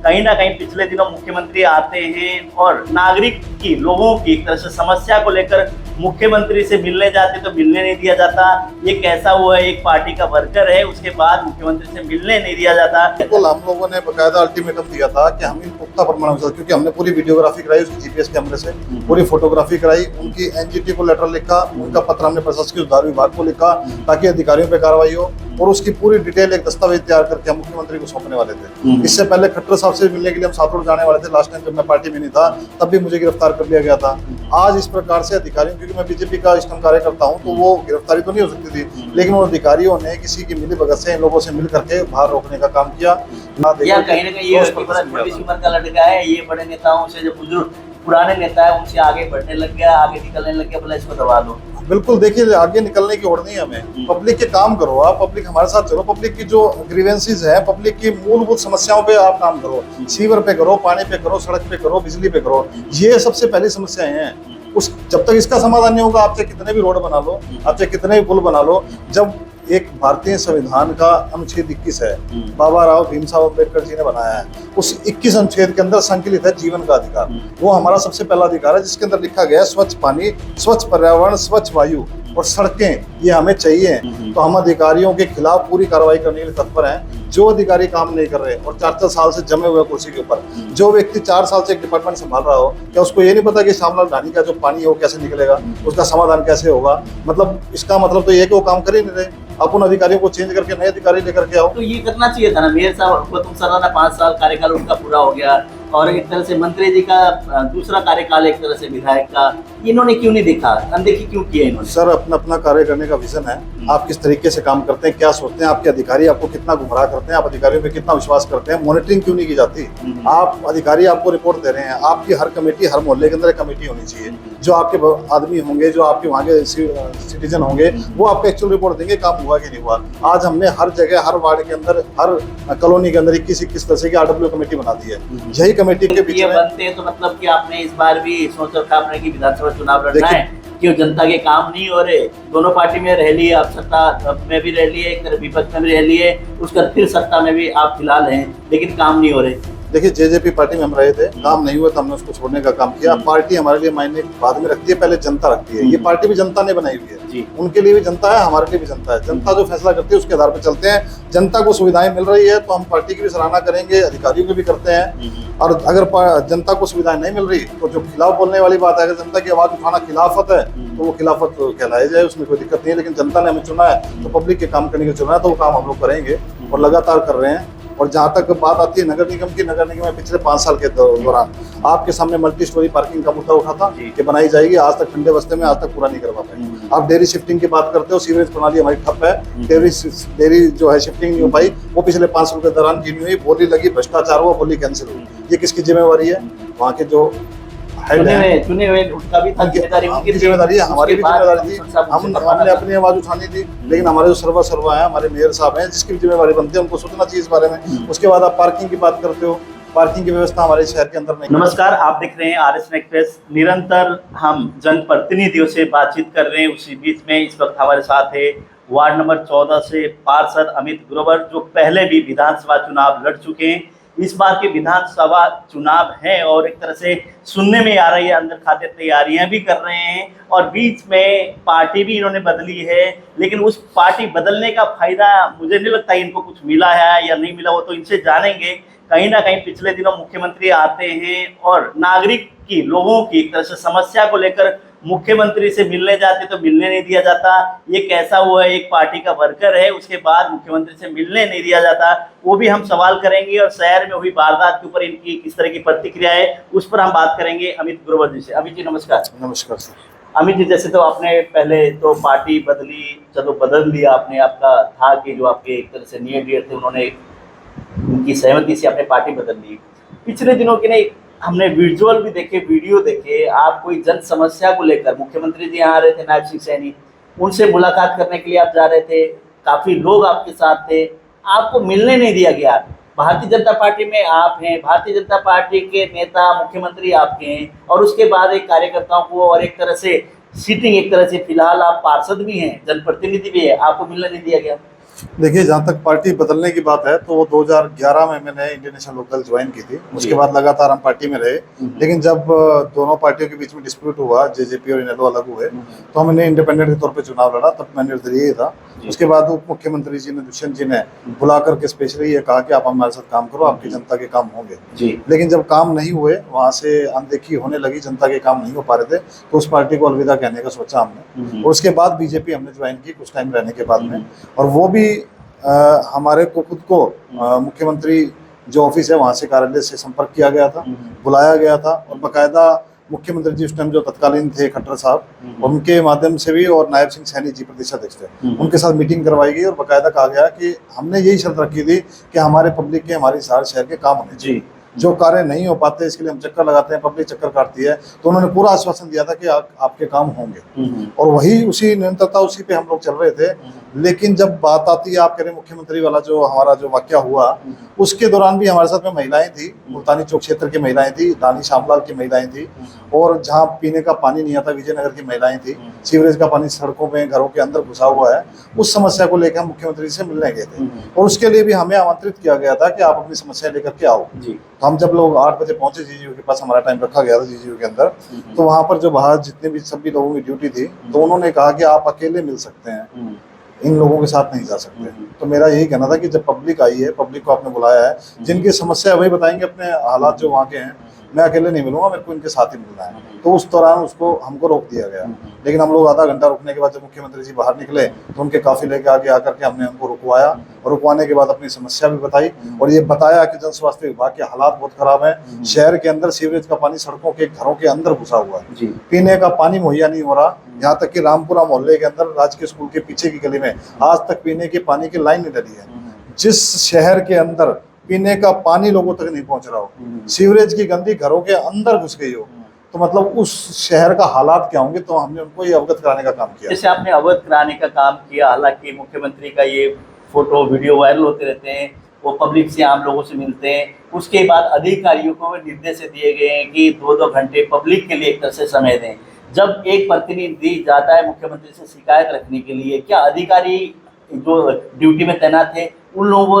कहीं ना कहीं पिछले दिनों मुख्यमंत्री आते हैं और नागरिक की, लोगों की एक तरह से समस्या को लेकर मुख्यमंत्री से मिलने जाते तो मिलने नहीं दिया जाता। ये कैसा हुआ है, एक पार्टी का वर्कर है, उसके बाद मुख्यमंत्री से मिलने नहीं दिया जाता। बिल्कुल, हम लोगों ने बकायदा अल्टीमेटम दिया था कि हम इन पुख्ता प्रमाणों के साथ, क्योंकि हमने पूरी वीडियोग्राफी कराई उसकी जीपीएस कैमरे से, पूरी फोटोग्राफी कराई, उनकी एनजीटी को लेटर लिखा, उनका पत्र हमने प्रशासकीय सुधार विभाग को लिखा ताकि अधिकारियों पर कार्रवाई हो, और उसकी पूरी डिटेल एक दस्तावेज तैयार करके हम मुख्यमंत्री को सौंपने वाले थे। इससे पहले खट्टर साहब से मिलने के लिए हम सातपुर जाने वाले थे। लास्ट टाइम जब मैं पार्टी में नहीं था तब भी मुझे गिरफ्तार कर लिया गया था। आज इस प्रकार से अधिकारियों, क्योंकि मैं बीजेपी का इष्टतम कार्यकर्ता हूं, तो वो गिरफ्तारी तो नहीं हो सकती थी, लेकिन उन अधिकारियों ने किसी की मिली भगत से इन लोगों से मिल करके बाहर रोकने का काम किया। या कहीं ना कहीं ये छोटी सी उम्र का लड़का है, ये बड़े नेताओं से, जो बुजुर्ग पुराने नेता है उनसे आगे बढ़ने लग गया, आगे निकलने लग गया, बोला इसको दबा दो। बिल्कुल, देखिए आगे निकलने की होड़ नहीं है हमें। पब्लिक के काम करो, आप पब्लिक हमारे साथ चलो, पब्लिक की जो ग्रीवेंसीज है, पब्लिक की मूलभूत समस्याओं पे आप काम करो, सीवर पे करो, पानी पे करो, सड़क पे करो, बिजली पे करो, ये सबसे पहली समस्याएं हैं। उस जब तक इसका समाधान नहीं होगा, आप चाहे कितने भी रोड बना लो, आप चाहे कितने भी पुल बना लो, जब एक भारतीय संविधान का अनुच्छेद 21 है, बाबा राव भीमराव अम्बेडकर जी ने बनाया है, उस 21 अनुच्छेद के अंदर संकलित है जीवन का अधिकार। वो हमारा सबसे पहला अधिकार है, जिसके अंदर लिखा गया है स्वच्छ पानी, स्वच्छ पर्यावरण, स्वच्छ वायु और सड़कें, ये हमें चाहिए। तो हम अधिकारियों के खिलाफ पूरी कार्रवाई करने के लिए तत्पर हैं। जो अधिकारी काम नहीं कर रहे और 4-4 साल से जमे हुए कुर्सी के ऊपर, जो व्यक्ति 4 साल से एक डिपार्टमेंट संभाल रहा हो, क्या उसको ये नहीं पता कि श्यामलाल ढाणी का जो पानी है वो कैसे निकलेगा, उसका समाधान कैसे होगा? मतलब इसका मतलब तो ये कि वो काम कर ही नहीं रहे। आप उन अधिकारियों को चेंज करके नए अधिकारी लेकर के आओ। तो ये करना चाहिए था ना, मेयर साहब को तुम सराहना, 5 साल कार्यकाल उनका पूरा हो गया, और एक तरह से मंत्री जी का दूसरा कार्यकाल, एक तरह से विधायक का, इन्होंने क्यों नहीं देखा, अनदेखी क्यों किया इन्होंने? सर, अपना अपना कार्य करने का विजन है। आप किस तरीके से काम करते हैं, क्या सोचते हैं, आपके अधिकारी आपको कितना गुमराह करते हैं, आप अधिकारियों पे कितना विश्वास करते हैं, मॉनिटरिंग क्यों नहीं की जाती? आप अधिकारी आपको रिपोर्ट दे रहे हैं, आपकी हर कमेटी, हर मोहल्ले के अंदर एक कमेटी होनी चाहिए, जो आपके आदमी होंगे, जो आपके वहाँ के सिटीजन होंगे, वो आपको एक्चुअल रिपोर्ट देंगे काम हुआ कि नहीं हुआ। आज हमने हर जगह, हर वार्ड के अंदर, हर कॉलोनी के अंदर 21 तरह से की RW कमेटी बना दी है। यही कमेटी के पीछे बनते हैं, तो मतलब कि आपने इस बार भी सोच रखा आपने कि विधानसभा चुनाव लड़ना है, क्यों जनता के काम नहीं हो रहे? दोनों पार्टी में रह लिए, आप सत्ता में भी रह लिए, एक तरफ विपक्ष में भी रह लिए, उसका फिर सत्ता में भी आप फिलहाल हैं, लेकिन काम नहीं हो रहे। देखिए, जेजेपी पार्टी में हम रहे थे, काम नहीं हुआ तो हमने उसको छोड़ने का काम किया। पार्टी हमारे लिए मायने बाद में रखती है, पहले जनता रखती है। ये पार्टी भी जनता ने बनाई हुई है जी, उनके लिए भी जनता है, हमारे लिए भी जनता है। जनता जो फैसला करती है उसके आधार पर चलते हैं। जनता को सुविधाएं मिल रही है तो हम पार्टी की भी सराहना करेंगे, अधिकारियों की भी करते हैं। और अगर जनता को सुविधाएं नहीं मिल रही तो जो खिलाफ बोलने वाली बात है, अगर जनता की आवाज उठाना खिलाफत है तो वो खिलाफत कहलाई जाए, उसमें कोई दिक्कत नहीं है। लेकिन जनता ने हमें चुना है तो पब्लिक के काम करने के चुना है, तो वो काम हम लोग करेंगे और लगातार कर रहे हैं। और जहाँ तक बात आती है नगर निगम की, नगर निगम में पिछले 5 साल के दौरान आपके सामने मल्टी स्टोरी पार्किंग का मुद्दा उठा था कि बनाई जाएगी, आज तक ठंडे बस्ते में आज तक पूरा नहीं करवा पाए। आप डेयरी शिफ्टिंग की बात करते हो, सीवरेज प्रणाली हमारी ठप है, डेयरी जो है शिफ्टिंग नहीं हो पाई, वो पिछले 5 साल के दौरान की नहीं हुई, बोली लगी, भ्रष्टाचार हुआ, बोली कैंसिल हुई। ये किसकी जिम्मेवारी है? वहाँ के जो चुने हुए उनका भी था, जिम्मेदारी उनकी जिम्मेदारी है, हमारी भी जिम्मेदारी थी। हमने अपनी आवाज उठानी थी, लेकिन हमारे जो सर्वा है, हमारे मेयर साहब हैं, जिसकी भी जिम्मेवारी बनती है, उनको सोचना चाहिए इस बारे में। उसके बाद आप पार्किंग की बात करते हो, पार्किंग की व्यवस्था हमारे शहर के अंदर नहीं। नमस्कार, आप देख रहे हैं RSN एक्सप्रेस। निरंतर हम जनप्रतिनिधियों से बातचीत कर रहे हैं, उसी बीच में इस वक्त हमारे साथ है वार्ड नंबर 14 से पार्षद अमित ग्रोवर, जो पहले भी विधानसभा चुनाव लड़ चुके हैं। इस बार के विधानसभा चुनाव है और एक तरह से सुनने में आ रही है, अंदर खाते तैयारियां भी कर रहे हैं, और बीच में पार्टी भी इन्होंने बदली है। लेकिन उस पार्टी बदलने का फायदा मुझे नहीं लगता इनको कुछ मिला है या नहीं मिला, वो तो इनसे जानेंगे। कहीं ना कहीं पिछले दिनों मुख्यमंत्री आते हैं और नागरिक की, लोगों की एक तरह से समस्या को लेकर मुख्यमंत्री से मिलने जाते तो मिलने नहीं दिया जाता। ये कैसा हुआ है, एक पार्टी का वर्कर है, उसके बाद मुख्यमंत्री से मिलने नहीं दिया जाता, वो भी हम सवाल करेंगे। और शहर में हुई वारदात के ऊपर इनकी किस तरह की प्रतिक्रिया है, उस पर हम बात करेंगे अमित ग्रोवर जी से। अमित जी नमस्कार। नमस्कार सर। अमित जी, जैसे तो आपने पहले तो पार्टी बदली, चलो बदल लिया आपने, आपका था कि जो आपके एक तरह से नियर डियर थे, उन्होंने उनकी सहमति से आपने पार्टी बदल ली। पिछले दिनों की नहीं, हमने विजुअल भी देखे, वीडियो देखे, आप कोई जन समस्या को लेकर, मुख्यमंत्री जी यहाँ आ रहे थे, नायब सिंह सैनी, उनसे मुलाकात करने के लिए आप जा रहे थे, काफी लोग आपके साथ थे, आपको मिलने नहीं दिया गया। भारतीय जनता पार्टी में आप हैं, भारतीय जनता पार्टी के नेता, मुख्यमंत्री आपके हैं, और उसके बाद एक कार्यकर्ताओं को, और एक तरह से सीटिंग, एक तरह से फिलहाल आप पार्षद भी हैं, जनप्रतिनिधि भी है, आपको मिलने नहीं दिया गया। देखिए, जहाँ तक पार्टी बदलने की बात है तो वो 2011 में मैंने इंडियन नेशनल लोक दल ज्वाइन की थी। उसके बाद लगातार हम पार्टी में रहे, लेकिन जब दोनों पार्टियों के बीच में डिस्प्यूट हुआ, जेजेपी और इनेलो अलग हुए, तो हमने इंडिपेंडेंट के तौर पे चुनाव लड़ा। तब मैंने निर्दलीय ही था। उसके बाद उप मुख्यमंत्री जी ने, दुष्यंत जी ने बुला करके स्पेशली ये कहा कि आप हमारे साथ काम करो, आपकी जनता के काम होंगे। लेकिन जब काम नहीं हुए, वहाँ से अनदेखी होने लगी, जनता के काम नहीं हो पा रहे थे, तो उस पार्टी को अलविदा कहने का सोचा हमने। और उसके बाद बीजेपी हमने ज्वाइन की कुछ टाइम रहने के बाद में, और वो भी हमारे को खुद को मुख्यमंत्री जो ऑफिस है वहाँ से, कार्यालय से संपर्क किया गया था, बुलाया गया था, और बाकायदा मुख्यमंत्री जी उस टाइम जो तत्कालीन थे खट्टर साहब, उनके माध्यम से भी, और नायब सिंह सैनी जी प्रदेश अध्यक्ष थे, उनके साथ मीटिंग करवाई गई और बाकायदा कहा गया कि हमने यही शर्त रखी थी कि हमारे पब्लिक के, हमारे शहर के काम होने चाहिए। जो कार्य नहीं हो पाते इसके लिए हम चक्कर लगाते हैं, पब्लिक चक्कर काटती है, तो उन्होंने पूरा आश्वासन दिया था कि आपके काम होंगे, और वही उसी निरंतरता उसी पे हम लोग चल रहे थे। लेकिन जब बात आती है, आप कह रहे मुख्यमंत्री वाला जो हमारा जो वाकया हुआ, उसके दौरान भी हमारे साथ में महिलाएं थी, मुल्तानी चौक क्षेत्र की महिलाएं थी, दानी श्यामलाल की महिलाएं थी, और जहाँ पीने का पानी नहीं आता विजयनगर की महिलाएं थी, सीवरेज का पानी सड़कों में घरों के अंदर घुसा हुआ है, उस समस्या को लेकर हम मुख्यमंत्री से मिलने गए थे, और उसके लिए भी हमें आमंत्रित किया गया था कि आप अपनी समस्या लेकर के आओ। तो हम जब लोग 8 बजे पहुंचे, जीजीयू के पास हमारा टाइम रखा गया था जीजीयू के अंदर, तो वहां पर जो बाहर जितने भी सभी लोगों की ड्यूटी थी, तो उन्होंने कहा कि आप अकेले मिल सकते हैं, इन लोगों के साथ नहीं जा सकते। तो मेरा यही कहना था कि जब पब्लिक आई है, पब्लिक को आपने बुलाया है, जिनकी समस्या वही बताएंगे, अपने हालात जो वहाँ के हैं, मैं अकेले नहीं मिलूंगा, मेरे को इनके साथ ही मिलना है। तो उस दौरान उसको हमको रोक दिया गया, लेकिन हम लोग आधा घंटा रुकने के बाद जब मुख्यमंत्री जी बाहर निकले, तो उनके काफिले के आगे आकर के हमने उनको रुकवाया, और रुकवाने के बाद अपनी समस्या भी बताई, और ये बताया कि जन स्वास्थ्य विभाग के हालात बहुत खराब है, शहर के अंदर सीवरेज का पानी सड़कों के, घरों के अंदर घुसा हुआ है, पीने का पानी मुहैया नहीं हो रहा। यहाँ तक कि रामपुरा मोहल्ले के अंदर राजकीय स्कूल के पीछे की गली में आज तक पीने के पानी की लाइन नहीं डली है। जिस शहर के अंदर पीने का पानी लोगों तक नहीं पहुंच रहा हो, सीवरेज की गंदी घरों के अंदर घुस गई हो, तो मतलब उस शहर का हालात क्या होंगे। तो हमने उनको ये अवगत कराने का काम किया। जैसे आपने अवगत कराने का काम किया, हालांकि मुख्यमंत्री का ये फोटो वीडियो वायरल होते रहते हैं, वो पब्लिक से, आम लोगों से मिलते हैं, उसके बाद अधिकारियों को निर्देश दिए गए हैं कि 2-2 घंटे पब्लिक के लिए एक तरह से समय दें। जब एक प्रतिनिधि जाता है मुख्यमंत्री से शिकायत रखने के लिए, क्या अधिकारी जो ड्यूटी में तैनात थे उन लोगों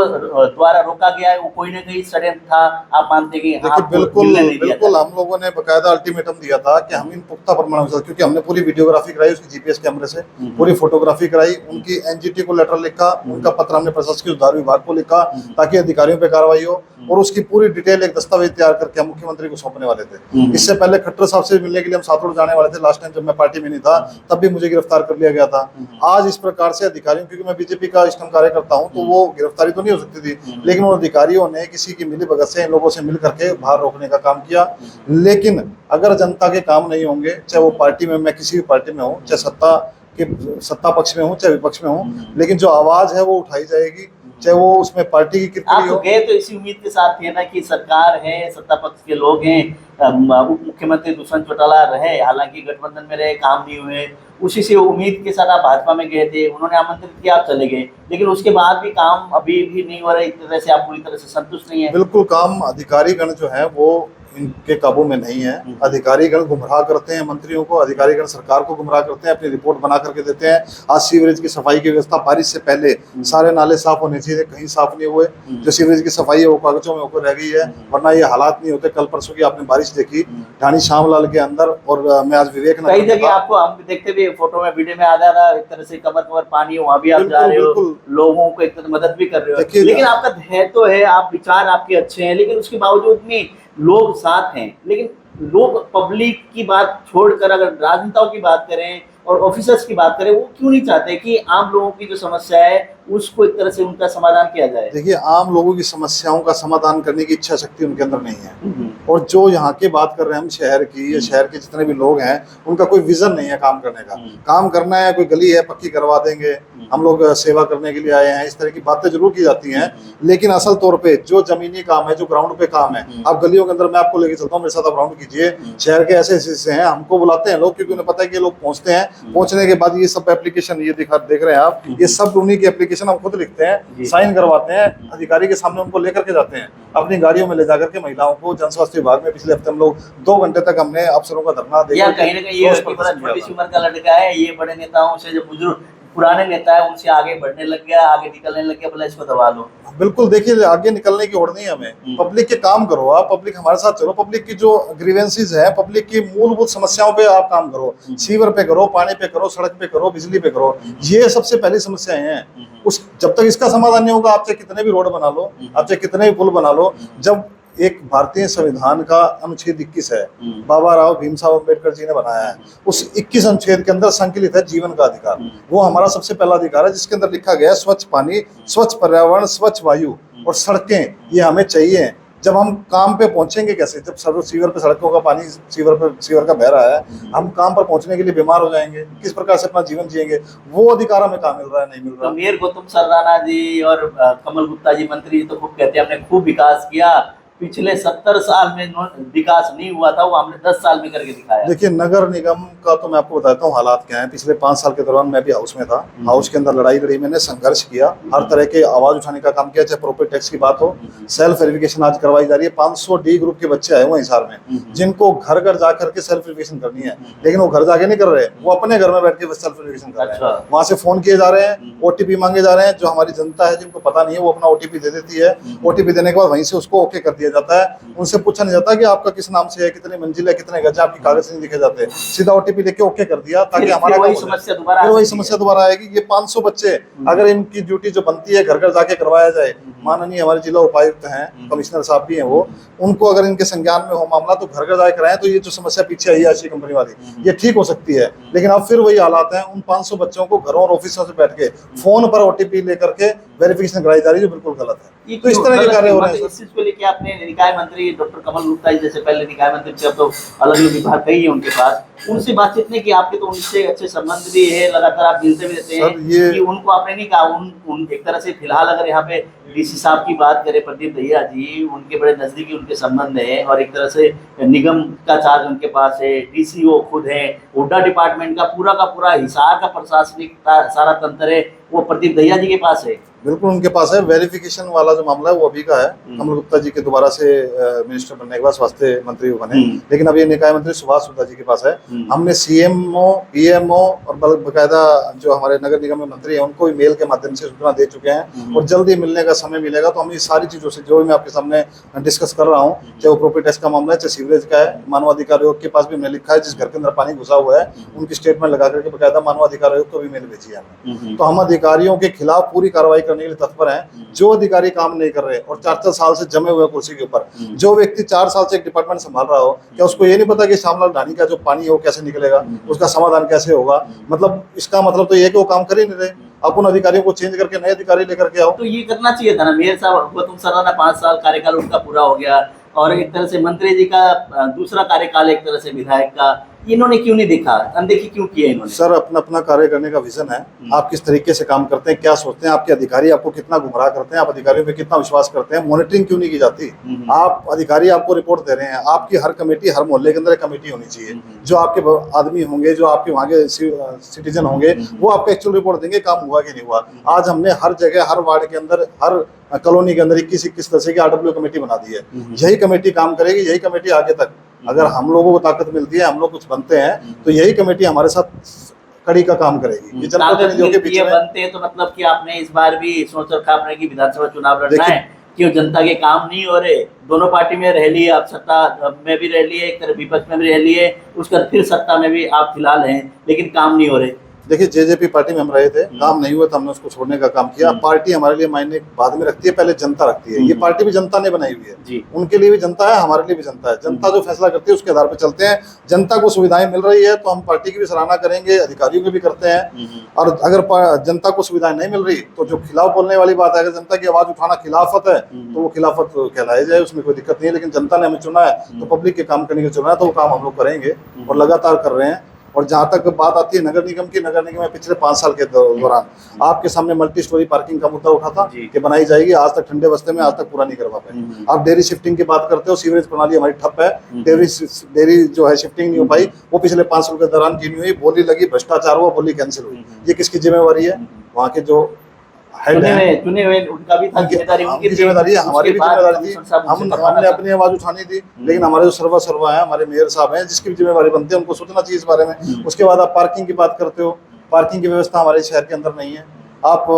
द्वारा रोका गया है? वो कोई ना कोई षड्यंत्र था, आप मानते हैं कि देखिए, बिल्कुल हम लोगों ने बकायदा अल्टीमेटम दिया था कि हम इन पुख्ता प्रमाणों के साथ, क्योंकि हमने पूरी वीडियोग्राफी कराई उसकी जीपीएस कैमरे से, पूरी फोटोग्राफी कराई, उनकी एनजीटी को लेटर लिखा, उनका पत्र हमने प्रशासकीय सुधार विभाग को लिखा ताकि अधिकारियों पर कार्रवाई हो, और उसकी पूरी डिटेल एक दस्तावेज तैयार करके हम मुख्यमंत्री को सौंपने वाले थे। इससे पहले खट्टर साहब से मिलने के लिए हम सातोड़ जाने वाले थे। लास्ट टाइम जब मैं पार्टी में नहीं था तब भी मुझे गिरफ्तार कर लिया गया था। आज इस प्रकार से अधिकारियों, क्योंकि मैं बीजेपी का इष्टतम कार्यकर्ता हूं, तो वो गिरफ्तारी तो नहीं हो सकती थी, लेकिन उन अधिकारियों ने किसी की मिली भगत से इन लोगों से मिल करके बाहर रोकने का काम किया। लेकिन अगर जनता के काम नहीं होंगे, चाहे वो पार्टी में, मैं किसी भी पार्टी में हूँ, चाहे सत्ता पक्ष में हूँ चाहे विपक्ष में हूँ, लेकिन जो आवाज है वो उठाई जाएगी, चाहे वो उसमें पार्टी की कितनी हो। आप गए तो इसी उम्मीद के साथ थे ना कि सरकार है, सत्ता पक्ष के लोग हैं, उप मुख्यमंत्री दुष्यंत चौटाला रहे, हालांकि गठबंधन में रहे, काम नहीं हुए, उसी से उम्मीद के साथ आप भाजपा में गए थे, उन्होंने आमंत्रित किया, आप चले गए, लेकिन उसके बाद भी काम अभी भी नहीं हो रहा है, इस तरह से आप पूरी तरह से संतुष्ट नहीं है? बिल्कुल, काम अधिकारीगण जो है वो इनके काबू में नहीं है। अधिकारीगण गुमराह करते हैं मंत्रियों को, अधिकारीगण सरकार को गुमराह करते हैं, अपनी रिपोर्ट बना करके देते हैं। आज सीवरेज की सफाई की व्यवस्था, बारिश से पहले सारे नाले साफ होने चाहिए, कहीं साफ नहीं हुए। जो सीवरेज की सफाई है वो कागजों में होकर रह गई है, वरना ये हालात नहीं होते। कल परसों की आपने बारिश देखी ढाणी श्यामलाल के अंदर, और मैं आज विवेक कई जगह आपको हम देखते हुए फोटो में, वीडियो में आ जा रहा है, एक तरह से कमर कमर पानी, वहाँ भी आप जा रहे हो, लोगों को एक तरह मदद भी कर रहे हो, लेकिन आपका है तो है, आप विचार आपके अच्छे हैं, लेकिन उसके बावजूद भी लोग साथ हैं। लेकिन लोग पब्लिक की बात छोड़कर अगर राजनेताओं की बात करें और ऑफिसर्स की बात करें, वो क्यों नहीं चाहते कि आम लोगों की जो समस्या है उसको एक तरह से उनका समाधान किया जाए? देखिए, आम लोगों की समस्याओं का समाधान करने की इच्छा शक्ति उनके अंदर नहीं है, और जो यहाँ की बात कर रहे हैं हम शहर की, या शहर के जितने भी लोग हैं, उनका कोई विजन नहीं है काम करने का। काम करना है, कोई गली है पक्की करवा देंगे, हम लोग सेवा करने के लिए आए हैं, इस तरह की बातें जरूर की जाती हैं, लेकिन असल तौर पे जो जमीनी काम है, जो ग्राउंड पे काम है, आप गलियों के अंदर, मैं आपको लेके चलता हूँ, मेरे साथ आप राउंड कीजिए। शहर के ऐसे हिस्से हैं, हमको बुलाते हैं लोग, क्योंकि उन्हें पता है कि लोग पहुंचते हैं, पहुंचने के बाद ये सब एप्लीकेशन, ये देख रहे हैं आप, ये सब उन्हीं की एप्लीकेशन हम खुद लिखते हैं, साइन करवाते हैं, अधिकारी के सामने उनको लेकर के जाते हैं, अपनी गाड़ियों में ले जाकर के महिलाओं को। जन स्वास्थ्य विभाग में पिछले हफ्ते हम लोग 2 घंटे तक हमने अफसरों का धरना देखा। कहीं ना कहीं ये छोटी सी उम्र का लड़का है, ये बड़े नेताओं से जो बुजुर्ग पुराने नेता है उनसे आगे बढ़ने लग गया, आगे निकलने लग गया, बोला इसको दबा लो। बिल्कुल, देखिए आगे निकलने की होड़ नहीं है हमें। पब्लिक के काम करो आप, पब्लिक हमारे साथ चलो, पब्लिक की जो ग्रीवेंसीज है, पब्लिक की मूलभूत समस्याओं पे आप काम करो। सीवर पे करो, पानी पे करो, सड़क पे करो, बिजली पे करो। ये सबसे पहली समस्याएं हैं। उस जब तक इसका समाधान नहीं होगा, आप चाहे कितने भी रोड बना लो, आप चाहे कितने भी पुल बना लो, जब एक भारतीय संविधान का अनुच्छेद 21 है, बाबा राव भीमराव अम्बेडकर जी ने बनाया है, उस 21 अनुच्छेद के अंदर संकलित है जीवन का अधिकार। वो हमारा सबसे पहला अधिकार है, जिसके अंदर लिखा गया है स्वच्छ पानी, स्वच्छ पर्यावरण, स्वच्छ वायु और सड़कें, ये हमें चाहिए। जब हम काम पे पहुंचेंगे कैसे? जब सब सीवर पे सड़कों का पानी सीवर का बह रहा है, हम काम पर पहुंचने के लिए बीमार हो जाएंगे, किस प्रकार से अपना जीवन जिएंगे? वो अधिकार हमें कहाँ मिल रहा है? नहीं मिल रहा। तो मेयर गौतम सरदाना जी और कमल गुप्ता जी मंत्री तो खूब कहते हैं हमने खूब विकास किया, पिछले 70 साल में विकास नहीं हुआ था, वो हमने 10 साल में करके दिखाया। देखिए, नगर निगम का तो मैं आपको बताता हूँ हालात क्या है। पिछले 5 साल के दौरान मैं भी हाउस में था, हाउस के अंदर लड़ाई लड़ी, मैंने संघर्ष किया, हर तरह के आवाज उठाने का काम किया, चाहे प्रॉपर्टी टैक्स की बात हो, सेल्फ वेरिफिकेशन आज करवाई जा रही है। 500 डी ग्रुप के बच्चे आए हुए हैं हिसार में, जिनको घर घर जाकर के सेल्फ वेरिफिकेशन करनी है, लेकिन वो घर जाके नहीं कर रहे, वो अपने घर में बैठ के सेल्फ वेरिफिकेशन कर रहे हैं। वहां से फोन किए जा रहे हैं, ओटीपी मांगे जा रहे हैं। जो हमारी जनता है, जिनको पता नहीं है, वो अपना ओटीपी दे देती है। ओटीपी देने के बाद वहीं से उसको ओके कर दिया जाता है। उनसे पूछा नहीं जाता कि आपका किस नाम से है, कितनी मंजिल है, कितने गज, आपकी कागज नहीं लिखे जाते, सीधा ओटीपी लेके ओके कर दिया, ताकि हमारा वही समस्या दोबारा आएगी। ये 500 बच्चे, अगर इनकी ड्यूटी जो बनती है घर घर जाके करवाया जाए, माननीय हमारे जिला उपायुक्त हैं, कमिश्नर साहब भी हैं, वो उनको अगर इनके संज्ञान में हो मामला तो घर घर जाके कराएं, तो ये जो समस्या पीछे आई है कंपनी वाली, ये ठीक हो सकती है। लेकिन अब फिर वही हालात हैं, उन 500 बच्चों को घरों और ऑफिसों से बैठ के फोन पर ओटीपी लेकर के वेरिफिकेशन कराई जा रही है, जो बिल्कुल गलत है। तो इस तरह के कार्य हो रहे हैं। इस चीज को लेके आपने निकाय मंत्री डॉक्टर कमल गुप्ता जी जैसे पहले निकाय मंत्री थे, अब तो अलग अलग विभाग कई है उनके पास, उनसे बातचीत नहीं की? आपके तो उनसे अच्छे संबंध भी है, लगातार आप मिलते भी रहते हैं, कि उनको आपने नहीं कहा उन एक तरह से फिलहाल अगर यहाँ पे डीसी साहब की बात करें, प्रदीप दहिया जी, उनके बड़े नजदीकी उनके संबंध है, और एक तरह से निगम का चार्ज उनके पास है, डीसीओ खुद है, हुड्डा डिपार्टमेंट का पूरा हिसार का प्रशासनिक सारा तंत्र है, वो प्रदीप दहिया जी के पास है। बिल्कुल उनके पास है। वेरिफिकेशन वाला जो मामला है वो अभी का है, कमल गुप्ता जी के दोबारा से मिनिस्टर बनने के बाद स्वास्थ्य मंत्री बने, लेकिन अभी निकाय मंत्री सुभाष सुद्धा जी के पास है। हमने सीएमओ, पीएमओ और बकायदा जो हमारे नगर निगम में मंत्री हैं उनको भी मेल के माध्यम से सूचना दे चुके हैं, और जल्दी मिलने का समय मिलेगा तो हम ये सारी चीजों से जो मैं आपके सामने डिस्कस कर रहा हूँ, चाहे वो प्रॉपर्टी टैक्स का मामला है, चाहे सीवरेज का है, मानवाधिकार आयोग के पास भी हमने लिखा है, जिस घर के अंदर पानी घुसा हुआ है उनकी स्टेटमेंट लगा करके बकायदा मानवाधिकार आयोग को भी मेल भेजी है हमने। तो हम अधिकारियों के खिलाफ पूरी कार्रवाई करने के लिए तत्पर हैं। जो अधिकारी काम नहीं कर रहे और 4-4 साल से जमे हुए कुर्सी के ऊपर, जो व्यक्ति 4 साल से एक डिपार्टमेंट संभाल रहा हो, क्या उसको ये नहीं पता कि श्यामलाल ढानी का जो पानी है वो कैसे निकलेगा, उसका समाधान कैसे होगा? मतलब इसका मतलब तो ये है कि वो काम कर ही नहीं रहे। आप उन अधिकारियों को चेंज करके नए अधिकारी लेकर के आओ। तो ये करना चाहिए था ना मेयर साहब। गौतम सरदाना 5 साल कार्यकाल उनका पूरा हो गया, और एक तरह से मंत्री जी का दूसरा कार्यकाल, एक तरह से विधायक का, इन्होंने क्यों नहीं देखा, अनदेखी क्यों किया इन्होंने? सर, अपना अपना कार्य करने का विजन है। आप किस तरीके से काम करते हैं, क्या सोचते हैं, आपके अधिकारी आपको कितना गुमराह करते हैं, आप अधिकारियों पे कितना विश्वास करते हैं, मॉनिटरिंग क्यों नहीं की जाती? आप अधिकारी आपको रिपोर्ट दे रहे हैं, आपकी हर कमेटी, हर मोहल्ले के अंदर एक कमेटी होनी चाहिए, जो आपके आदमी होंगे, जो आपके वहाँ के सिटीजन होंगे, वो आपको एक्चुअल रिपोर्ट देंगे काम हुआ कि नहीं हुआ। आज हमने हर जगह, हर वार्ड के अंदर, हर कॉलोनी के अंदर 21 तरह की RW कमेटी बना दी है। यही कमेटी काम करेगी, यही कमेटी आगे तक, अगर हम लोगों को ताकत मिलती है, हम लोग कुछ बनते हैं, तो यही कमेटी हमारे साथ कड़ी का काम करेगी। ये जनप्रतिनिधियों के पीछे बनते हैं, तो मतलब कि आपने इस बार भी सोच रखा आपने कि विधानसभा चुनाव लड़ना है, क्यों जनता के काम नहीं हो रहे? दोनों पार्टी में रह लिए, आप सत्ता में भी रह लिए, एक तरफ विपक्ष में भी रह लिए, उसके फिर सत्ता में भी आप फिलहाल हैं, लेकिन काम नहीं हो रहे। देखिए, जेजेपी पार्टी में हम रहे थे, काम नहीं हुआ तो हमने उसको छोड़ने का काम किया। पार्टी हमारे लिए मायने बाद में रखती है, पहले जनता रखती है। ये पार्टी भी जनता ने बनाई हुई है, उनके लिए भी जनता है, हमारे लिए भी जनता है। जनता जो फैसला करती है उसके आधार पर चलते हैं। जनता को सुविधाएं मिल रही है तो हम पार्टी की भी सराहना करेंगे, अधिकारियों की भी करते हैं। और अगर जनता को सुविधाएं नहीं मिल रही तो जो खिलाफ बोलने वाली बात है, अगर जनता की आवाज उठाना खिलाफत है तो वो खिलाफत कहलाई जाए, उसमें कोई दिक्कत नहीं है। लेकिन जनता ने हमें चुना है तो पब्लिक के काम करने के चुना है, तो वो काम हम लोग करेंगे और लगातार कर रहे हैं। और जहाँ तक बात आती है नगर निगम की, नगर निगम में पिछले 5 साल के दौरान आपके सामने मल्टी स्टोरी पार्किंग का मुद्दा उठा था कि बनाई जाएगी, आज तक ठंडे बस्ते में आज तक पूरा नहीं करवा पाए। आप डेयरी शिफ्टिंग की बात करते हो, सीवरेज प्रणाली हमारी ठप है, डेयरी जो है शिफ्टिंग नहीं हो पाई, वो पिछले 5 साल के दौरान की नहीं हुई। बोली लगी, भ्रष्टाचार हुआ, बोली कैंसिल हुई। ये किसकी जिम्मेवारी है? वहाँ के जो चुने हुए उनका भी था, जिम्मेदारी उनकी जिम्मेदारी है, हमारी भी जिम्मेदारी थी। हमने अपनी आवाज उठानी थी, लेकिन हमारे जो सर्वा है, हमारे मेयर साहब हैं, जिसकी भी जिम्मेवारी बनती है, उनको सोचना चाहिए इस बारे में। उसके बाद आप पार्किंग की बात करते हो, पार्किंग की व्यवस्था हमारे शहर के अंदर नहीं है। आप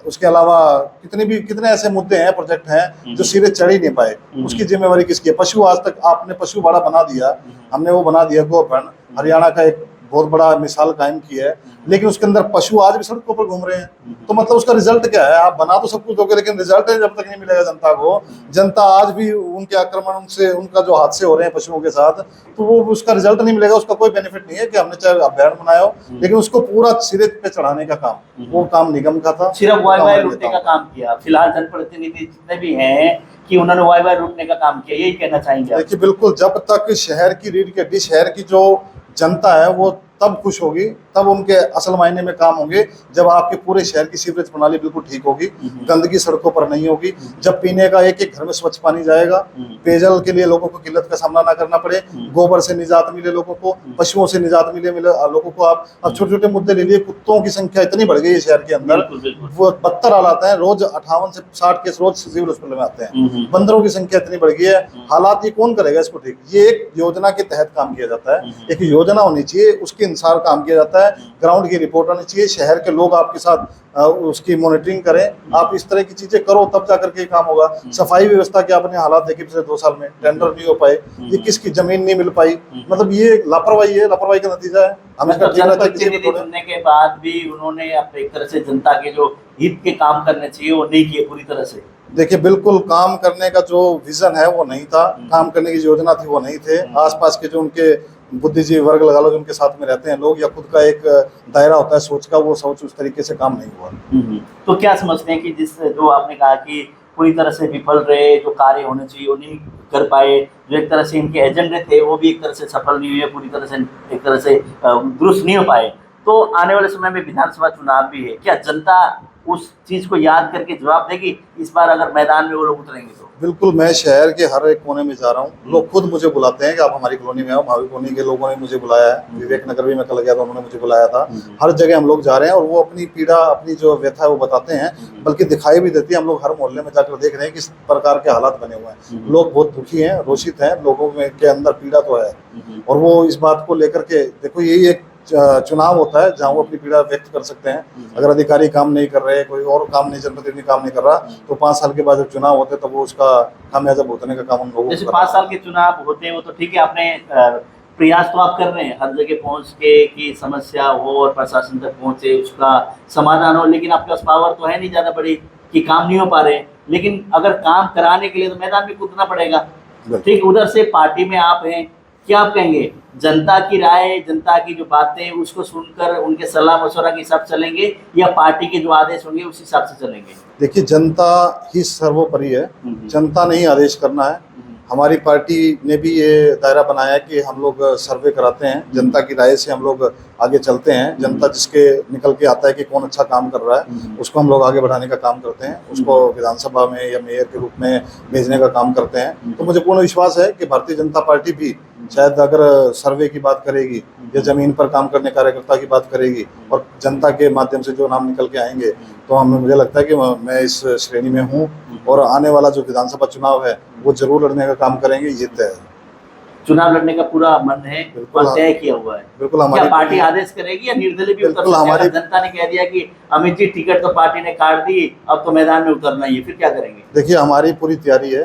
उसके अलावा कितने ऐसे मुद्दे हैं, प्रोजेक्ट हैं जो सीधे चढ़ ही नहीं पाए। उसकी जिम्मेवारी किसकी है? पशु, आज तक आपने पशु बाड़ा बना दिया, हमने वो बना दिया गोपन, हरियाणा का एक बहुत बड़ा मिसाल कायम की है, लेकिन उसके अंदर पशु आज भी सड़कों पर घूम रहे हैं। तो मतलब उसका रिजल्ट क्या है? आप बना तो सब कुछ दोगे, लेकिन रिजल्ट जब तक नहीं मिलेगा जनता को, जनता आज भी उनके आक्रमण, उनसे उनका जो हादसे हो रहे हैं पशुओं के साथ, तो वो उसका रिजल्ट नहीं मिलेगा। उसका कोई बेनिफिट नहीं है कि हमने चाहे अभ्यारण्य बनाया हो, लेकिन उसको पूरा सिरे पे चढ़ाने का काम, वो काम निगम का था। सिर्फ वाई लूटने का काम किया। फिलहाल जनप्रतिनिधि जितने भी हैं कि उन्होंने वाई लूटने का काम किया, यही कहना चाहेंगे? देखिए बिल्कुल, जब तक शहर की रीढ़ की हड्डी, शहर की जो जनता है वो तब खुश होगी, तब उनके असल मायने में काम होंगे जब आपके पूरे शहर की सीवरेज प्रणाली बिल्कुल ठीक होगी, गंदगी सड़कों पर नहीं होगी, जब पीने का एक एक घर में स्वच्छ पानी जाएगा, पेयजल के लिए लोगों को किल्लत का सामना ना करना पड़े, गोबर से निजात मिले लोगों को, पशुओं से निजात मिले लोगों को। आप अब छोटे छोटे मुद्दे ले लिए, कुत्तों की संख्या इतनी बढ़ गई है शहर के अंदर, वो 72 हालात हैं, रोज 58 से 60 केस रोज सिविल हॉस्पिटल में आते हैं। बंदरों की संख्या इतनी बढ़ गई है, हालात ये कौन करेगा इसको ठीक? ये एक योजना के तहत काम किया जाता है, एक योजना होनी चाहिए, उसके अनुसार काम किया जाता है, ग्राउंड की रिपोर्ट आनी चाहिए, शहर के लोग आपके साथ उसकी मॉनिटरिंग करें। आप इस तरह की चीजें करो तब जाकर के काम होगा। सफाई व्यवस्था के आपने हालात देखे पिछले 2 साल में, टेंडर नहीं हो पाए, ये किसकी जमीन नहीं मिल पाई, मतलब ये लापरवाही है, लापरवाही का नतीजा है। हमें सुनने के बाद भी उन्होंने अपने एक तरह से जनता के जो हित के काम करने चाहिए वो नहीं किए पूरी तरह से। देखिए बिल्कुल, काम करने का जो विजन है वो नहीं था, काम करने की योजना थी वो नहीं थे। आसपास के जो उनके बुद्धिजीवी वर्ग लगा लो, जो उनके साथ में रहते हैं लोग, या खुद का एक दायरा होता है सोच का, वो सोच उस तरीके से काम नहीं हुआ। तो क्या समझते हैं कि जो आपने कहा कि पूरी तरह से विफल रहे, जो कार्य होने चाहिए वो नहीं कर पाए, जो एक तरह से इनके एजेंडे थे वो भी एक तरह से सफल नहीं हुए, पूरी तरह से एक तरह से दुरुस्त नहीं हो पाए, तो आने वाले समय में विधानसभा चुनाव भी है, क्या जनता उस चीज को याद करके जवाब देगी इस बार अगर मैदान में वो लोग उतरेंगे तो? बिल्कुल, मैं शहर के हर एक कोने में जा रहा हूँ, लोग खुद मुझे बुलाते हैं कि आप हमारी कॉलोनी में आओ। महावीर कॉलोनी के लोगों ने मुझे बुलाया है, विवेक नगर भी मैं कल गया था, उन्होंने मुझे बुलाया था। हर जगह हम लोग जा रहे हैं और वो अपनी पीड़ा, अपनी जो व्यथा है वो बताते हैं, बल्कि दिखाई भी देती है। हम लोग हर मोहल्ले में जाकर देख रहे हैं किस प्रकार के हालात बने हुए हैं, लोग बहुत दुखी हैं, रोषित हैं, लोगों में के अंदर पीड़ा तो है, और वो इस बात को लेकर के, देखो यही एक चुनाव होता है जहां वो अपनी पीड़ा व्यक्त कर सकते हैं। अगर अधिकारी काम नहीं कर रहे, कोई और काम नहीं, जनप्रतिनिधि काम नहीं कर रहा, तो 5 साल के बाद जब चुनाव होते हैं तब वो उसका खामियाजा भुगतने का काम उन लोगों को। जैसे 5 साल के चुनाव होते हैं वो तो ठीक है, आपने प्रयास तो आप कर रहे हैं हर जगह पहुंच के कि समस्या हो और प्रशासन तक पहुंचे, उसका समाधान हो, लेकिन आपके पास पावर तो है नहीं ज़्यादा बड़ी कि काम नहीं हो पा रहे। लेकिन अगर काम कराने के लिए तो मैदान में कूदना पड़ेगा। ठीक, उधर से पार्टी में आप हैं, क्या आप कहेंगे जनता की राय, जनता की जो बातें उसको सुनकर उनके सलाह मशवरा के हिसाब से चलेंगे या पार्टी के जो आदेश होंगे उस हिसाब से चलेंगे? देखिए, जनता ही सर्वोपरि है, जनता ने ही आदेश करना है। हमारी पार्टी ने भी ये दायरा बनाया है कि हम लोग सर्वे कराते हैं, जनता की राय से हम लोग आगे चलते हैं। जनता जिसके निकल के आता है कि कौन अच्छा काम कर रहा है, उसको हम लोग आगे बढ़ाने का काम करते हैं, उसको विधानसभा में या मेयर के रूप में भेजने का काम करते हैं। तो मुझे पूर्ण विश्वास है कि भारतीय जनता पार्टी भी शायद अगर सर्वे की बात करेगी या जमीन पर काम करने कार्यकर्ता की बात करेगी और जनता के माध्यम से जो नाम निकल के आएंगे, तो हमें, मुझे लगता है कि मैं इस श्रेणी में हूँ और आने वाला जो विधानसभा चुनाव है वो जरूर लड़ने का काम करेंगे, ये तय है। चुनाव लड़ने का पूरा मन है और तय किया हुआ है? बिल्कुल, हमारी पार्टी आदेश करेगी या निर्दलीय भी उतर सकते हैं? जनता ने कह दिया कि अमित जी टिकट तो पार्टी ने काट दी, अब तो मैदान में उतरना ही है, फिर क्या करेंगे? देखिए, हमारी पूरी तैयारी है,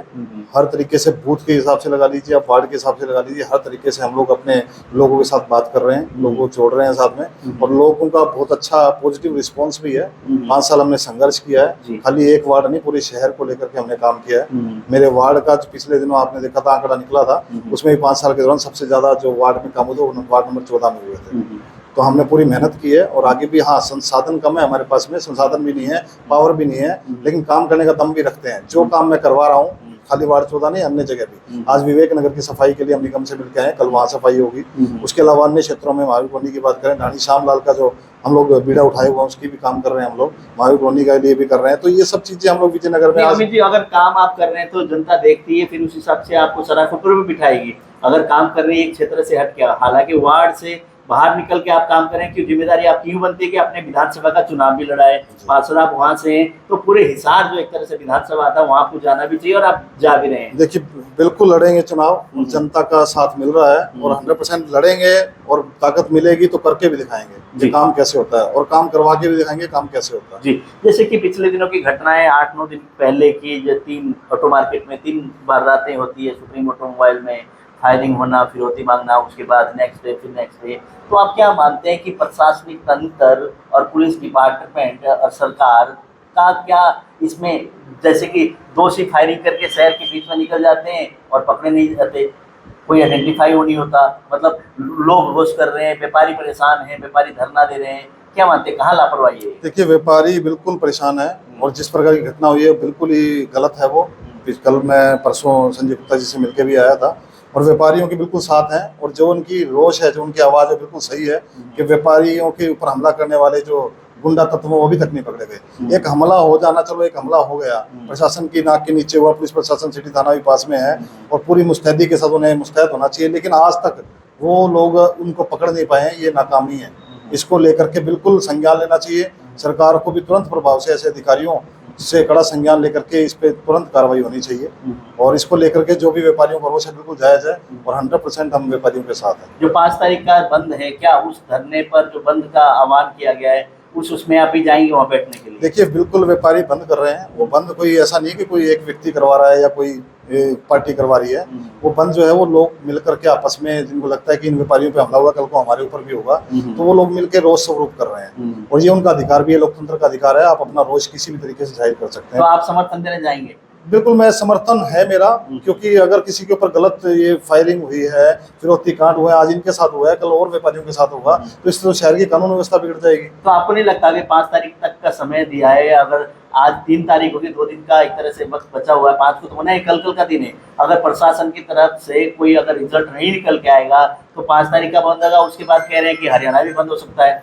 हर तरीके से बूथ के हिसाब से लगा लीजिए, आप वार्ड के हिसाब से लगा लीजिए, हर तरीके से हम लोग अपने लोगों के साथ बात कर रहे हैं, लोगों को जोड़ रहे हैं साथ में, और लोगों का बहुत अच्छा पॉजिटिव रिस्पॉन्स भी है। 5 साल हमने संघर्ष किया है, खाली एक वार्ड नहीं, पूरे शहर को लेकर के हमने काम किया है। मेरे वार्ड का पिछले दिनों आपने देखा था आंकड़ा निकला था, उसमें 5 साल के दौरान सबसे ज्यादा जो वार्ड में काम हुआ था वार्ड नंबर 14 में हुए थे। तो हमने पूरी मेहनत की है और आगे भी। हाँ, संसाधन कम है हमारे पास में, संसाधन भी नहीं है, पावर भी नहीं है, लेकिन काम करने का दम भी रखते हैं। जो काम मैं करवा रहा हूँ, खाली वार्ड 14 नहीं, अन्य जगह भी। आज विवेक नगर की सफाई के लिए हम निगम से मिलकर आए, कल वहाँ सफाई होगी। उसके अलावा अन्य क्षेत्रों में महावीर कॉलोनी की बात करें, रानी श्यामलाल का जो हम लोग बीड़ा उठाए हुआ उसकी भी काम कर रहे हैं, हम लोग महावीर कॉलोनी के लिए भी कर रहे हैं। तो ये सब चीजें हम लोग विजयनगर में अमित जी, अगर काम आप कर रहे हैं तो जनता देखती है, फिर उस हिसाब से आपको सराफों पर भी बिठाएगी। अगर काम कर रही है एक क्षेत्र से हट के, हालांकि वार्ड से बाहर निकल के आप काम करें, क्यों जिम्मेदारी आपकी यूं बनती है कि अपने विधानसभा का चुनाव भी लड़ा है, पार्षद आप वहां से हैं, तो पूरे हिसार जो एक तरह से विधानसभा आता है वहां आपको जाना भी चाहिए और आप जा भी रहे हैं। देखिए बिल्कुल लड़ेंगे चुनाव, जनता का साथ मिल रहा है और 100% लड़ेंगे और ताकत मिलेगी तो करके भी दिखाएंगे जी। कि काम कैसे होता है और काम करवा के भी दिखाएंगे काम कैसे होता है। जी, जैसे कि पिछले दिनों की घटनाएं 8-9 दिन पहले की, जो 3 ऑटो मार्केट में 3 वारदातें होती है, सुप्रीम ऑटोमोबाइल में फायरिंग होना, फिरौती मांगना, उसके बाद नेक्स्ट डे फिर नेक्स्ट डे, तो आप क्या मानते हैं कि प्रशासनिक तंत्र और पुलिस डिपार्टमेंट और सरकार का क्या इसमें, जैसे कि दोषी फायरिंग करके शहर के बीच में निकल जाते हैं और पकड़े नहीं जाते, कोई आइडेंटिफाई हो नहीं होता, मतलब लोग रोष कर रहे हैं, व्यापारी परेशान हैं, व्यापारी धरना दे रहे हैं, क्या मानते हैं कहाँ लापरवाही है? देखिए व्यापारी बिल्कुल परेशान है और जिस प्रकार की घटना हुई है बिल्कुल ही गलत है वो। कल मैं परसों संजय गुप्ता जी से मिलकर भी आया था और व्यापारियों के बिल्कुल साथ हैं और जो उनकी रोष है, जो उनकी आवाज़ है बिल्कुल सही है कि व्यापारियों के ऊपर हमला करने वाले जो गुंडा तत्व वो अभी तक नहीं पकड़े गए। एक हमला हो जाना, चलो एक हमला हो गया, प्रशासन की नाक के नीचे हुआ, पुलिस प्रशासन सिटी थाना भी पास में है और पूरी मुस्तैदी के साथ उन्हें मुस्तैद होना चाहिए, लेकिन आज तक वो लोग उनको पकड़ नहीं पाए हैं, ये नाकामी है। इसको लेकर के बिल्कुल संज्ञान लेना चाहिए, सरकार को भी तुरंत प्रभाव से ऐसे अधिकारियों से कड़ा संज्ञान लेकर के इस पे तुरंत कार्रवाई होनी चाहिए और इसको लेकर के जो भी व्यापारियों का रोष है बिल्कुल जायज है और 100% हम व्यापारियों के साथ हैं। जो 5 तारीख का बंद है, क्या उस धरने पर जो बंद का आह्वान किया गया है उसमें आप भी जाएंगे वहाँ बैठने के लिए? देखिए बिल्कुल व्यापारी बंद कर रहे हैं, वो बंद कोई ऐसा नहीं कि कोई एक व्यक्ति करवा रहा है या कोई पार्टी करवा रही है, वो बंद जो है वो लोग मिलकर के आपस में, जिनको लगता है कि इन व्यापारियों पे हमला हुआ कल को हमारे ऊपर भी होगा, तो वो लोग मिलकर रोष स्वरूप कर रहे हैं और ये उनका अधिकार भी है, लोकतंत्र का अधिकार है, आप अपना रोष किसी भी तरीके से जाहिर कर सकते तो हैं। आप समर्थन देने जाएंगे? बिल्कुल मैं समर्थन है मेरा, क्योंकि अगर किसी के ऊपर गलत ये फायरिंग हुई है, फिरौती कांड हुआ है, आज इनके साथ हुआ है, कल और व्यापारियों के साथ होगा, तो इससे तो शहर की कानून व्यवस्था बिगड़ जाएगी। तो आपको नहीं लगता कि 5 तारीख तक का समय दिया है, अगर आज 3 तारीख होगी, 2 दिन का एक तरह से वक्त बचा हुआ है, 5 को तो होना है, कल का दिन है, अगर प्रशासन की तरफ से कोई अगर रिजल्ट नहीं निकल के आएगा तो 5 तारीख का बंद होगा, उसके बाद कह रहे हैं कि हरियाणा भी बंद हो सकता है।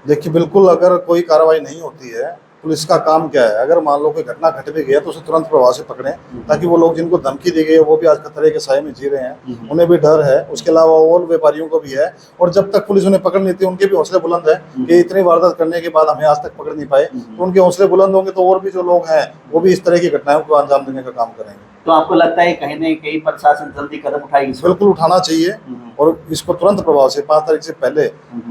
देखिए बिल्कुल अगर कोई कार्रवाई नहीं होती है, पुलिस का काम क्या है, अगर मान लो कोई घटना घट भी गया तो उसे तुरंत प्रभाव से पकड़ें, ताकि वो लोग जिनको धमकी दी गई है वो भी आज खतरे के साए में जी रहे हैं, उन्हें भी डर है, उसके अलावा और व्यापारियों को भी है, और जब तक पुलिस उन्हें पकड़ नहीं थी उनके भी हौसले बुलंद है कि इतनी वारदात करने के बाद हमें आज तक पकड़ नहीं पाए, तो उनके हौसले बुलंद होंगे तो और भी जो लोग हैं वो भी इस तरह की घटनाओं को अंजाम देने का काम करेंगे। तो आपको लगता है कहीं ना कहीं प्रशासन जल्दी कदम उठाएगी? बिल्कुल उठाना चाहिए और इसको तुरंत प्रभाव से 5 तारीख से पहले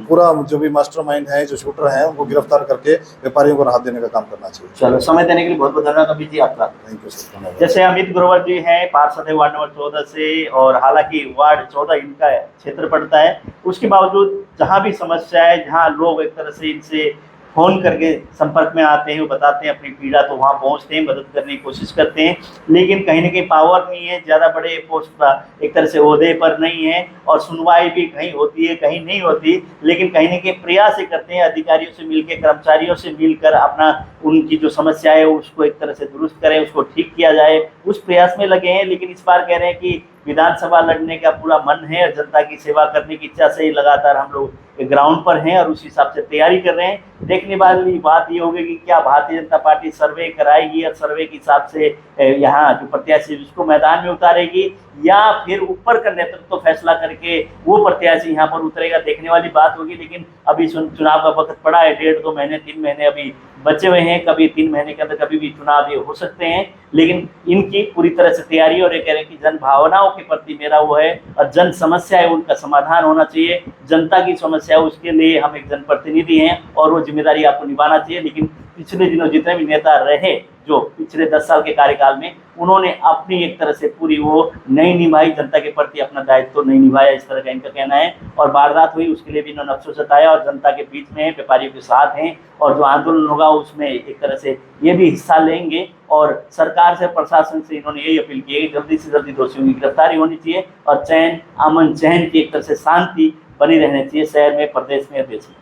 पूरा जो भी मास्टरमाइंड है, जो शूटर हैं, उनको गिरफ्तार करके व्यापारियों को राहत देने का काम करना चाहिए। चलो, समय देने के लिए बहुत बहुत धन्यवाद अभी जी आपका। थैंक यू सर, धन्यवाद। जैसे अमित ग्रोवर जी हैं, पार्षद है वार्ड नंबर 14 से, और हालांकि वार्ड 14 इनका क्षेत्र पड़ता है, उसके बावजूद जहाँ भी समस्या है, जहाँ लोग एक तरह से इनसे फ़ोन करके संपर्क में आते हैं, वो बताते हैं अपनी पीड़ा, तो वहाँ पहुँचते हैं, मदद करने की कोशिश करते हैं, लेकिन कहीं ना कहीं पावर नहीं है, ज़्यादा बड़े पोस्ट पर एक तरह से ओहदे पर नहीं है, और सुनवाई भी कहीं होती है कहीं नहीं होती, लेकिन कहीं ना कहीं प्रयास ये करते हैं अधिकारियों से मिलकर, कर्मचारियों से मिलकर अपना उनकी जो समस्या है उसको एक तरह से दुरुस्त करें, उसको ठीक किया जाए, उस प्रयास में लगे हैं। लेकिन इस बार कह रहे हैं कि विधानसभा लड़ने का पूरा मन है और जनता की सेवा करने की इच्छा से ही लगातार हम लोग ग्राउंड पर हैं और उस हिसाब से तैयारी कर रहे हैं। देखने वाली बात ये होगी कि क्या भारतीय जनता पार्टी सर्वे कराएगी और सर्वे के हिसाब से यहाँ जो प्रत्याशी उसको मैदान में उतारेगी, या फिर ऊपर का नेतृत्व तो फैसला करके वो प्रत्याशी यहाँ पर उतरेगा, देखने वाली बात होगी। लेकिन अभी चुनाव का वक्त पड़ा है, 1.5-2 महीने 3 महीने अभी बचे हुए हैं, कभी 3 महीने के अंदर कभी भी चुनाव ये हो सकते हैं, लेकिन इनकी पूरी तरह से तैयारी, और ये कह रहे हैं कि जन भावनाओं के प्रति मेरा वो है और जन समस्या है उनका समाधान होना चाहिए, जनता की समस्या है उसके लिए हम एक जनप्रतिनिधि हैं और वो जिम्मेदारी आपको निभाना चाहिए। लेकिन पिछले दिनों जितने भी नेता रहे जो पिछले 10 साल के कार्यकाल में, उन्होंने अपनी एक तरह से पूरी वो नहीं निभाई, जनता के प्रति अपना दायित्व तो नहीं निभाया, इस तरह का इनका कहना है। और वारदात हुई उसके लिए भी इन्होंने अफसोस जताया और जनता के बीच में व्यापारियों के साथ हैं, और जो आंदोलन होगा उसमें एक तरह से ये भी हिस्सा लेंगे। और सरकार से, प्रशासन से इन्होंने यही अपील की है कि जल्दी से जल्दी दोषियों की गिरफ्तारी होनी चाहिए और चैन, अमन चैन की एक तरह से शांति बनी रहनी चाहिए शहर में, प्रदेश में, देश में।